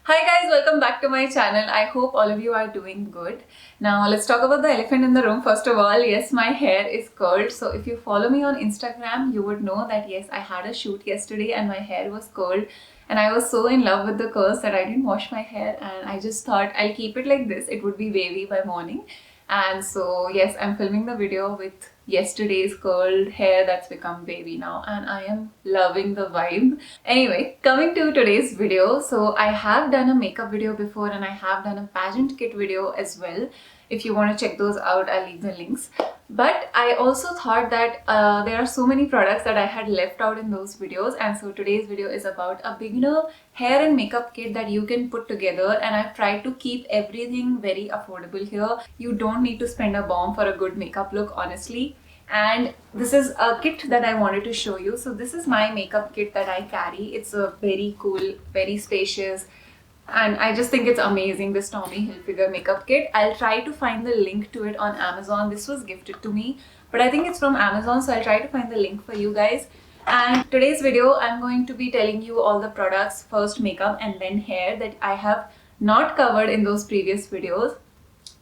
Hi guys, welcome back to my channel. I hope all of you are doing good. Now let's talk about the elephant in the room. First of all, yes, my hair is curled. So if you follow me on Instagram, you would know that yes, I had a shoot yesterday and my hair was curled. And I was so in love with the curls that I didn't wash my hair and I just thought I'll keep it like this. It would be wavy by morning. And so yes, I'm filming the video with yesterday's curled hair that's become wavy now and I am loving the vibe. Anyway, coming to today's video, so I have done a makeup video before and I have done a pageant kit video as well. If you want to check those out, I'll leave the links. But I also thought that there are so many products that I had left out in those videos, and so today's video is about a beginner hair and makeup kit that you can put together, and I've tried to keep everything very affordable here. You don't need to spend a bomb for a good makeup look, honestly. And this is a kit that I wanted to show you. So this is my makeup kit that I carry. It's a very cool, very spacious, and I just think it's amazing, this Tommy Hilfiger makeup kit. I'll try to find the link to it on Amazon. This was gifted to me, but I think it's from Amazon, so I'll try to find the link for you guys. And today's video, I'm going to be telling you all the products, first makeup and then hair, that I have not covered in those previous videos.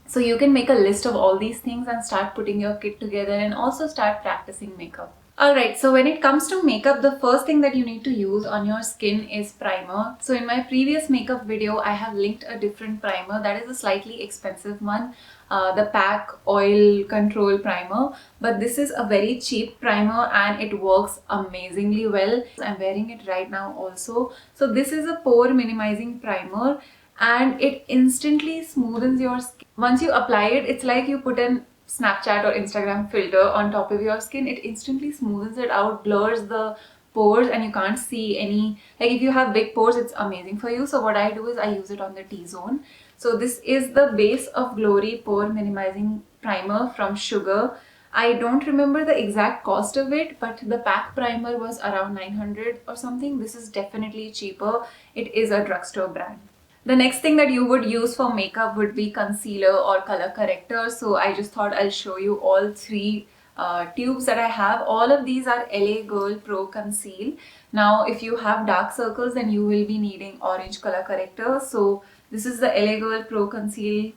So you can make a list of all these things and start putting your kit together and also start practicing makeup. Alright, so when it comes to makeup, the first thing that you need to use on your skin is primer. So in my previous makeup video, I have linked a different primer that is a slightly expensive one, the PAC Oil Control Primer. But this is a very cheap primer and it works amazingly well. I'm wearing it right now also. So this is a pore minimizing primer and it instantly smoothens your skin. Once you apply it, it's like you put an Snapchat or Instagram filter on top of your skin. It instantly smoothens it out, blurs the pores, and you can't see any, like if you have big pores, it's amazing for you. So what I do is I use it on the T-zone. So this is the Base of Glory Pore Minimizing Primer from Sugar. I don't remember the exact cost of it, but the PAC primer was around 900 or something. This is definitely cheaper. It is a drugstore brand. The next thing that you would use for makeup would be concealer or color corrector. So I just thought I'll show you all three tubes that I have. All of these are LA Girl Pro Conceal. Now if you have dark circles, then you will be needing orange color corrector. So this is the LA Girl Pro Conceal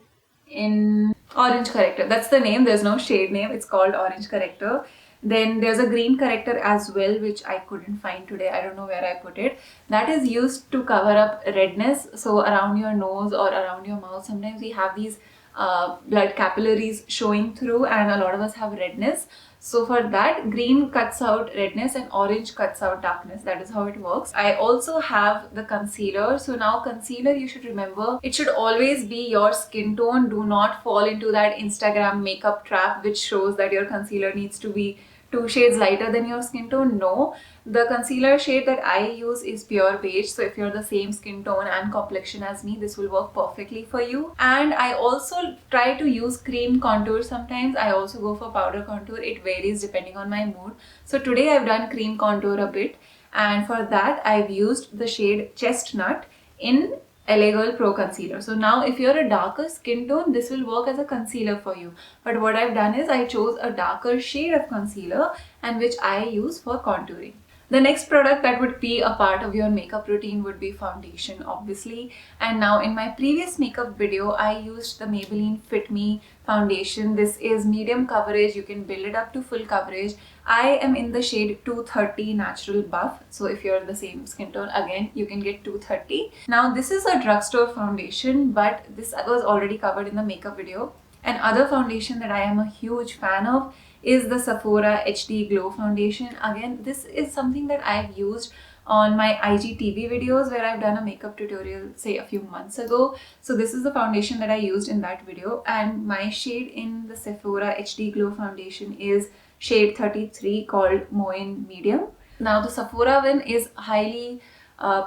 in orange corrector. That's the name, there's no shade name, it's called orange corrector. Then there's a green corrector as well, which I couldn't find today. I don't know where I put it. That is used to cover up redness. So around your nose or around your mouth, sometimes we have these blood capillaries showing through and a lot of us have redness. So for that, green cuts out redness and orange cuts out darkness. That is how it works. I also have the concealer. So now concealer, you should remember, it should always be your skin tone. Do not fall into that Instagram makeup trap which shows that your concealer needs to be 2 shades lighter than your skin tone. No, the concealer shade that I use is pure beige. So if you're the same skin tone and complexion as me, this will work perfectly for you. And I also try to use cream contour sometimes. I also go for powder contour. It varies depending on my mood. So today I've done cream contour a bit, and for that I've used the shade Chestnut in LA Girl Pro Concealer. So now if you're a darker skin tone, this will work as a concealer for you. But what I've done is I chose a darker shade of concealer and which I use for contouring. The next product that would be a part of your makeup routine would be foundation, obviously. And now in my previous makeup video, I used the Maybelline Fit Me foundation. This is medium coverage. You can build it up to full coverage. I am in the shade 230 Natural Buff. So if you're the same skin tone, again, you can get 230. Now this is a drugstore foundation, but this was already covered in the makeup video. And other foundation that I am a huge fan of is the Sephora HD Glow Foundation. Again, this is something that I've used on my IGTV videos where I've done a makeup tutorial, say a few months ago. So this is the foundation that I used in that video, and my shade in the Sephora HD Glow Foundation is shade 33 called Moin Medium. Now the Sephora one is highly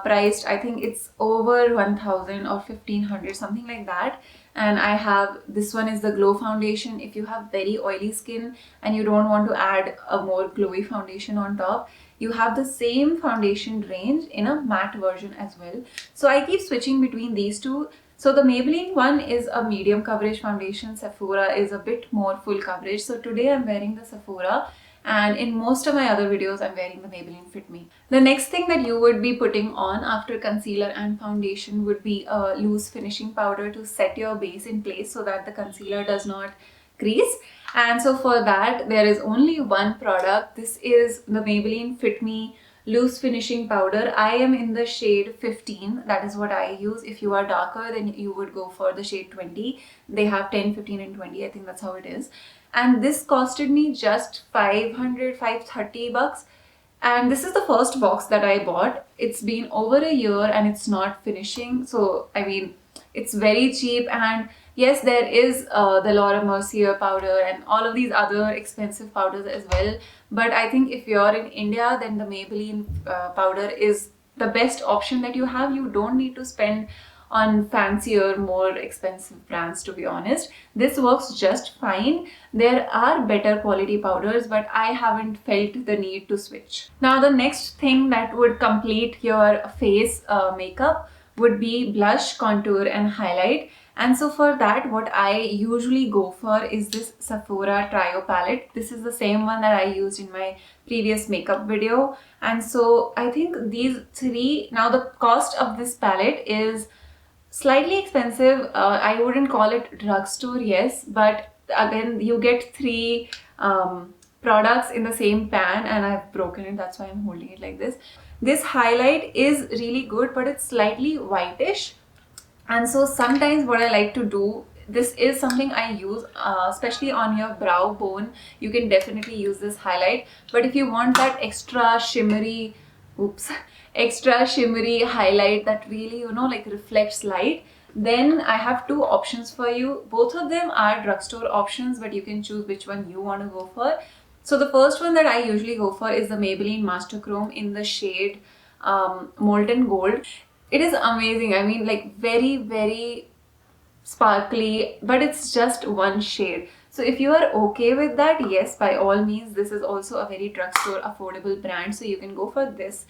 priced. I think it's over 1000 or 1500, something like that. And I have, this one is the Glow Foundation. If you have very oily skin and you don't want to add a more glowy foundation on top, you have the same foundation range in a matte version as well. So I keep switching between these two. So the Maybelline one is a medium coverage foundation. Sephora is a bit more full coverage. So today I'm wearing the Sephora, and in most of my other videos I'm wearing the Maybelline Fit Me. The next thing that you would be putting on after concealer and foundation would be a loose finishing powder to set your base in place so that the concealer does not crease. And so for that there is only one product. This is the Maybelline Fit Me loose finishing powder. I am in the shade 15. That is what I use. If you are darker, then you would go for the shade 20. They have 10, 15 and 20. I think that's how it is. And this costed me just 530 bucks. And this is the first box that I bought. It's been over a year and it's not finishing. So, I mean, it's very cheap. And yes, there is the Laura Mercier powder and all of these other expensive powders as well. But I think if you're in India, then the Maybelline powder is the best option that you have. You don't need to spend on fancier, more expensive brands, to be honest. This works just fine. There are better quality powders, but I haven't felt the need to switch. Now, the next thing that would complete your face makeup would be blush, contour and highlight. And so for that, what I usually go for is this Sephora Trio palette. This is the same one that I used in my previous makeup video. And so I think these three, now the cost of this palette is slightly expensive. I wouldn't call it drugstore, yes, but again, you get three products in the same pan, and I've broken it, that's why I'm holding it like this. This highlight is really good, but it's slightly whitish. And so sometimes what I like to do, this is something I use, especially on your brow bone. You can definitely use this highlight. But if you want that extra shimmery, extra shimmery highlight that really, you know, like reflects light, then I have two options for you. Both of them are drugstore options, but you can choose which one you want to go for. So the first one that I usually go for is the Maybelline Master Chrome in the shade Molten Gold. It is amazing. I mean, like very, very sparkly, but it's just one shade. So if you are okay with that, yes, by all means, this is also a very drugstore affordable brand, so you can go for this.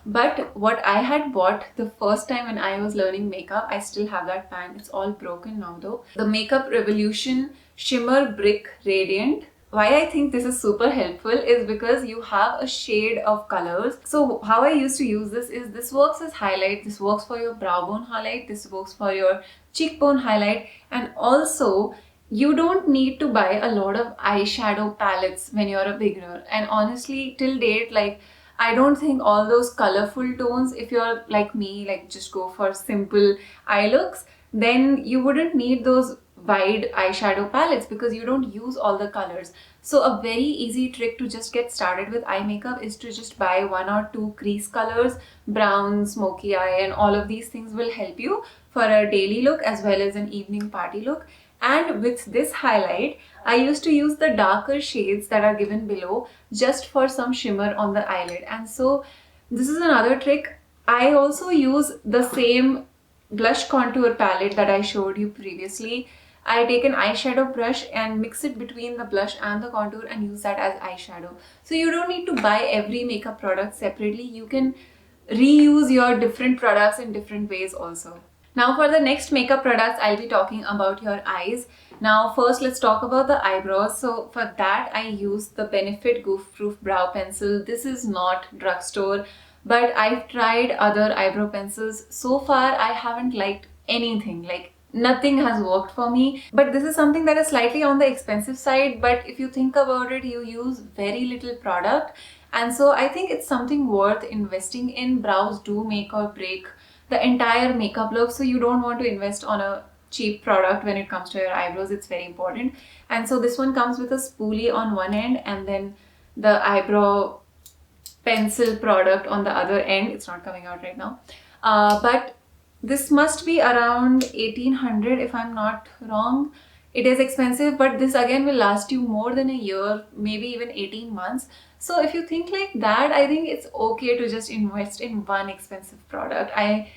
But what I had bought the first time when I was learning makeup, I still have that pan. It's all broken now though. The Makeup Revolution Shimmer Brick Radiant. Why I think this is super helpful is because you have a shade of colors. So how I used to use this is, this works as highlight, this works for your brow bone highlight, this works for your cheekbone highlight, and also you don't need to buy a lot of eyeshadow palettes when you're a beginner. And honestly, till date, like, I don't think all those colorful tones, if you're like me, like just go for simple eye looks, then you wouldn't need those wide eyeshadow palettes because you don't use all the colors. So a very easy trick to just get started with eye makeup is to just buy one or two crease colors, brown, smoky eye, and all of these things will help you for a daily look as well as an evening party look. And with this highlight, I used to use the darker shades that are given below just for some shimmer on the eyelid. And so this is another trick. I also use the same blush contour palette that I showed you previously. I take an eyeshadow brush and mix it between the blush and the contour and use that as eyeshadow. So you don't need to buy every makeup product separately. You can reuse your different products in different ways also. Now for the next makeup products, I'll be talking about your eyes. Now first let's talk about the eyebrows. So for that I use the Benefit Goof Proof Brow Pencil. This is not drugstore, but I've tried other eyebrow pencils. So far I haven't liked anything, like nothing has worked for me. But this is something that is slightly on the expensive side, but if you think about it, you use very little product, and so I think it's something worth investing in. Brows do make or break the entire makeup look, so you don't want to invest on a cheap product when it comes to your eyebrows. It's very important. And so this one comes with a spoolie on one end and then the eyebrow pencil product on the other end. It's not coming out right now, but this must be around 1800 if I'm not wrong. It is expensive, but this again will last you more than a year, maybe even 18 months. So if you think like that, I think it's okay to just invest in one expensive product. I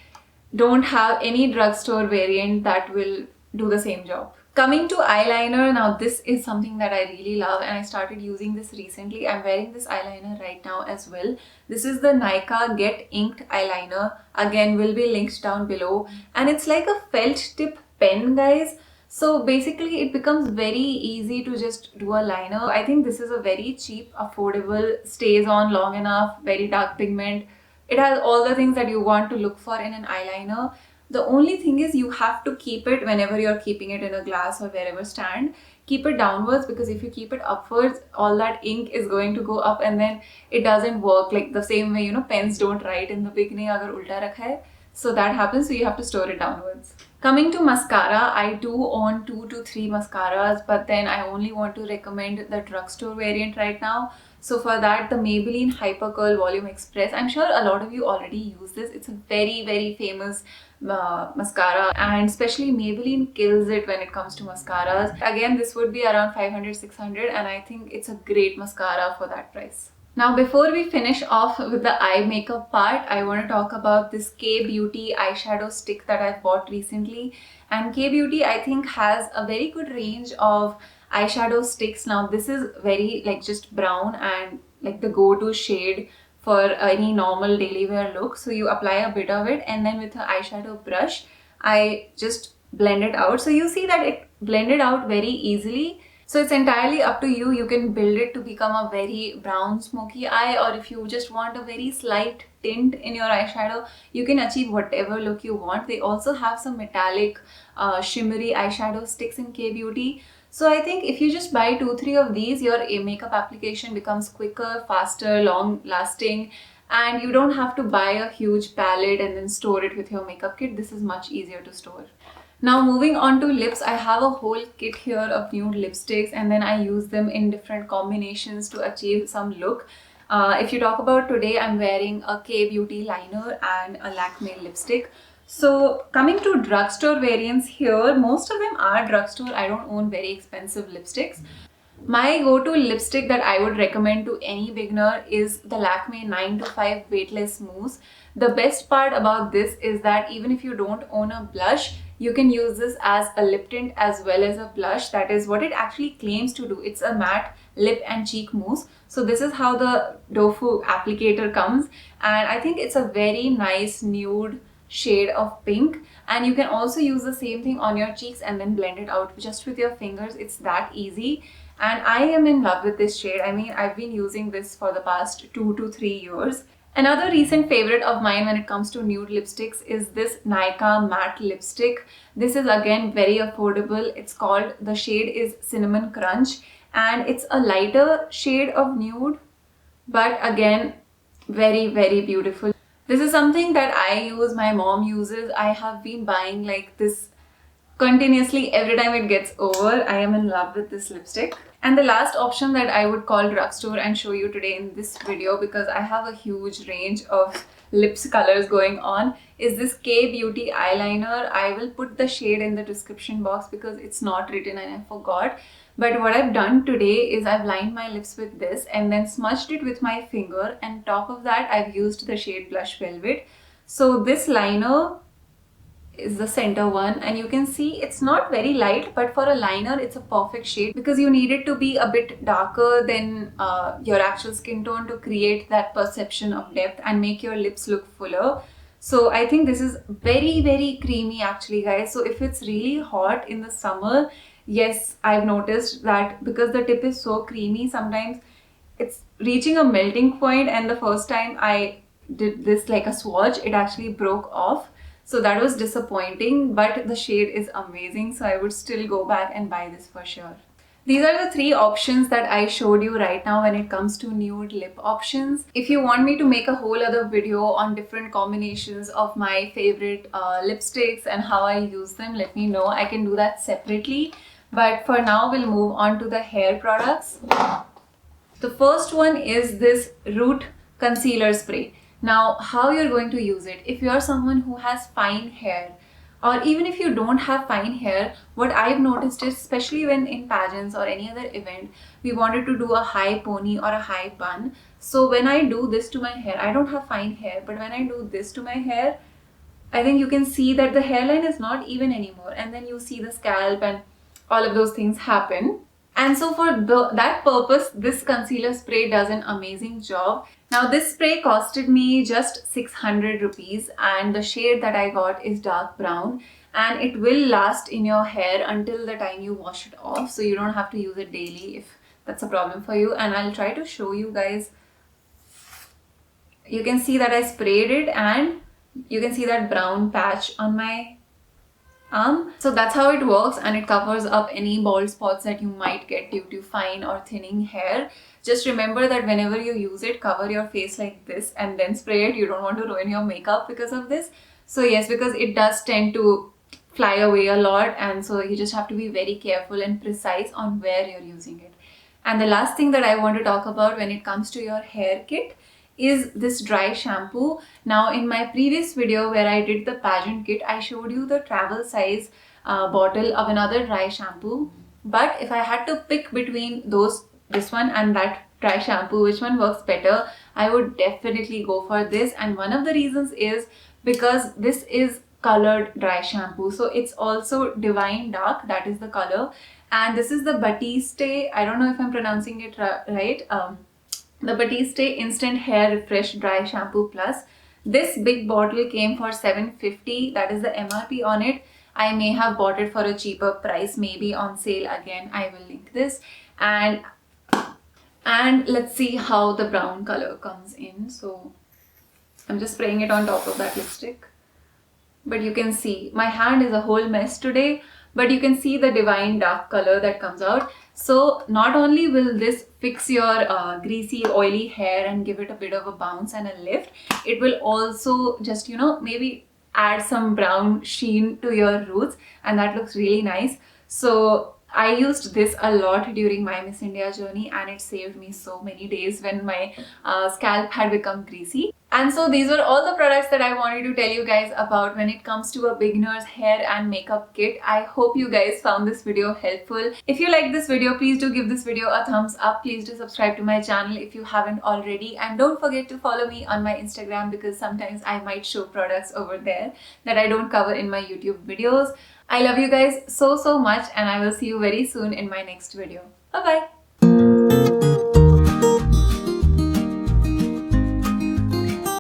don't have any drugstore variant that will do the same job. Coming to eyeliner, now this is something that I really love and I started using this recently. I'm wearing this eyeliner right now as well. This is the Nykaa Get Inked eyeliner. Again, will be linked down below. And it's like a felt tip pen, guys. So basically it becomes very easy to just do a liner. I think this is a very cheap, affordable, stays on long enough, very dark pigment. It has all the things that you want to look for in an eyeliner. The only thing is you have to keep it whenever you're keeping it in a glass or wherever stand. Keep it downwards, because if you keep it upwards, all that ink is going to go up and then it doesn't work like the same way, pens don't write in the beginning agar ulta rakha hai. So that happens, so you have to store it downwards. Coming to mascara, I do own 2 to 3 mascaras, but then I only want to recommend the drugstore variant right now. So for that, the Maybelline Hyper Curl Volume Express. I'm sure a lot of you already use this. It's a very, very famous mascara, and especially Maybelline kills it when it comes to mascaras. Again, this would be around 500-600, and I think it's a great mascara for that price. Now, before we finish off with the eye makeup part, I want to talk about this K-Beauty eyeshadow stick that I've bought recently. And K-Beauty, I think, has a very good range of eyeshadow sticks. Now, this is very just brown and like the go-to shade for any normal daily wear look. So you apply a bit of it, and then with an eyeshadow brush, I just blend it out. So you see that it blended out very easily. So it's entirely up to you. You can build it to become a very brown smoky eye, or if you just want a very slight tint in your eyeshadow, you can achieve whatever look you want. They also have some metallic shimmery eyeshadow sticks in K-Beauty. So I think if you just buy 2-3 of these, your makeup application becomes quicker, faster, long lasting, and you don't have to buy a huge palette and then store it with your makeup kit. This is much easier to store. Now moving on to lips, I have a whole kit here of nude lipsticks, and then I use them in different combinations to achieve some look. If you talk about today, I'm wearing a K-Beauty liner and a Lakme lipstick. So coming to drugstore variants here, most of them are drugstore. I don't own very expensive lipsticks. My go-to lipstick that I would recommend to any beginner is the Lakme 9 to 5 Weightless Mousse. The best part about this is that even if you don't own a blush, you can use this as a lip tint as well as a blush. That is what it actually claims to do. It's a matte lip and cheek mousse. So this is how the Dofu applicator comes, and I think it's a very nice nude shade of pink, and you can also use the same thing on your cheeks and then blend it out just with your fingers. It's that easy, and I am in love with this shade. I mean, I've been using this for the past 2 to 3 years. Another recent favorite of mine when it comes to nude lipsticks is this Nykaa matte lipstick. This is again very affordable. It's called, the shade is Cinnamon Crunch, and it's a lighter shade of nude, but again very, very beautiful. This is something that I use, my mom uses. I have been buying like this continuously every time it gets over. I am in love with this lipstick. And the last option that I would call drugstore and show you today in this video, because I have a huge range of lips colors going on, is this K-Beauty eyeliner. I will put the shade in the description box because it's not written and I forgot. But what I've done today is I've lined my lips with this and then smudged it with my finger, and top of that I've used the shade Blush Velvet. So this liner is the center one, and you can see it's not very light, but for a liner it's a perfect shade because you need it to be a bit darker than your actual skin tone to create that perception of depth and make your lips look fuller. So I think this is very, very creamy actually, guys. So if it's really hot in the summer, yes, I've noticed that because the tip is so creamy, sometimes it's reaching a melting point, and the first time I did this like a swatch, it actually broke off. So that was disappointing, but the shade is amazing. So I would still go back and buy this for sure. These are the 3 options that I showed you right now when it comes to nude lip options. If you want me to make a whole other video on different combinations of my favorite lipsticks and how I use them, let me know. I can do that separately. But for now, we'll move on to the hair products. The first one is this Root Concealer Spray. Now, how you're going to use it? If you're someone who has fine hair, or even if you don't have fine hair, what I've noticed is, especially when in pageants or any other event, we wanted to do a high pony or a high bun. So when I do this to my hair, I don't have fine hair, but when I do this to my hair, I think you can see that the hairline is not even anymore. And then you see the scalp and all of those things happen. And so for that purpose, this concealer spray does an amazing job. Now this spray costed me just 600 rupees and the shade that I got is dark brown, and it will last in your hair until the time you wash it off, so you don't have to use it daily if that's a problem for you. And I'll try to show you guys. You can see that I sprayed it and you can see that brown patch on my arm. So that's how it works, and it covers up any bald spots that you might get due to fine or thinning hair. Just remember that whenever you use it, cover your face like this and then spray it. You don't want to ruin your makeup because of this. So yes, because it does tend to fly away a lot, and so you just have to be very careful and precise on where you're using it. And the last thing that I want to talk about when it comes to your hair kit is this dry shampoo. Now in my previous video where I did the pageant kit, I showed you the travel size bottle of another dry shampoo. But if I had to pick between this one and that dry shampoo, which one works better, I would definitely go for this. And one of the reasons is because this is colored dry shampoo. So it's also Divine Dark, that is the color. And this is the Batiste, I don't know if I'm pronouncing it right, the Batiste Instant Hair Refresh Dry Shampoo Plus. This big bottle came for 750, that is the MRP on it. I may have bought it for a cheaper price, maybe on sale again. I will link this. And let's see how the brown color comes in. So I'm just spraying it on top of that lipstick. But you can see my hand is a whole mess today, but you can see the Divine Dark color that comes out. So not only will this fix your greasy, oily hair and give it a bit of a bounce and a lift, it will also just, you know, maybe add some brown sheen to your roots, and that looks really nice. So I used this a lot during my Miss India journey, and it saved me so many days when my scalp had become greasy. And so these were all the products that I wanted to tell you guys about when it comes to a beginner's hair and makeup kit. I hope you guys found this video helpful. If you like this video, please do give this video a thumbs up. Please do subscribe to my channel if you haven't already. And don't forget to follow me on my Instagram, because sometimes I might show products over there that I don't cover in my YouTube videos. I love you guys so much, and I will see you very soon in my next video. Bye bye.